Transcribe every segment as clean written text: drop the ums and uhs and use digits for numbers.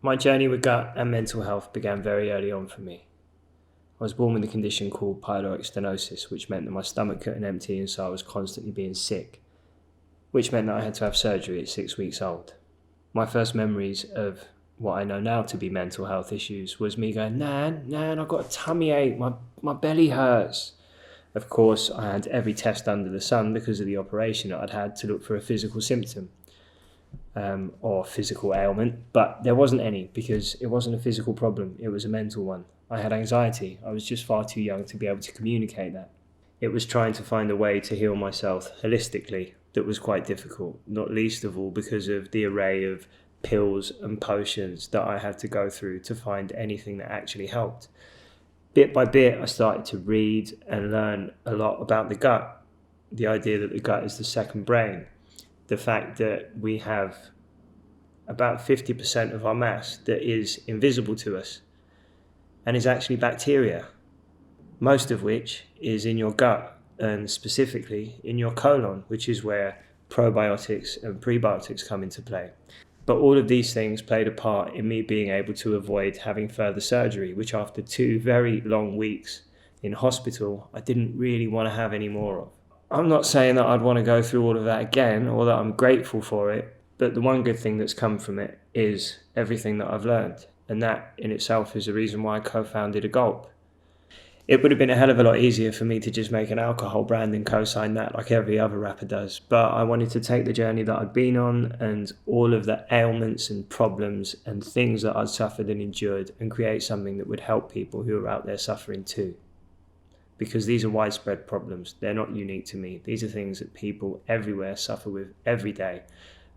My journey with gut and mental health began very early on for me. I was born with a condition called pyloric stenosis, which meant that my stomach couldn't empty and so I was constantly being sick, which meant that I had to have surgery at 6 weeks old. My first memories of what I know now to be mental health issues was me going, Nan, I've got a tummy ache, my belly hurts. Of course, I had every test under the sun because of the operation that I'd had to look for a physical symptom. Or physical ailment, but there wasn't any because it wasn't a physical problem, it was a mental one. I had anxiety. I was just far too young to be able to communicate that. It was trying to find a way to heal myself holistically that was quite difficult, not least of all because of the array of pills and potions that I had to go through to find anything that actually helped. Bit by bit, I started to read and learn a lot about the gut, the idea that the gut is the second brain, the fact that we have about 50% of our mass that is invisible to us and is actually bacteria, most of which is in your gut and specifically in your colon, which is where probiotics and prebiotics come into play. But all of these things played a part in me being able to avoid having further surgery, which after 2 very long weeks in hospital, I didn't really want to have any more of. I'm not saying that I'd want to go through all of that again or that I'm grateful for it, but the one good thing that's come from it is everything that I've learned. And that in itself is the reason why I co-founded Aguulp. It would have been a hell of a lot easier for me to just make an alcohol brand and co-sign that like every other rapper does. But I wanted to take the journey that I'd been on and all of the ailments and problems and things that I'd suffered and endured and create something that would help people who are out there suffering too. Because these are widespread problems. They're not unique to me. These are things that people everywhere suffer with every day.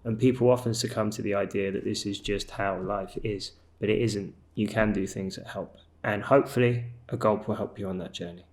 And people often succumb to the idea that this is just how life is. But it isn't. You can do things that help. And hopefully, Aguulp will help you on that journey.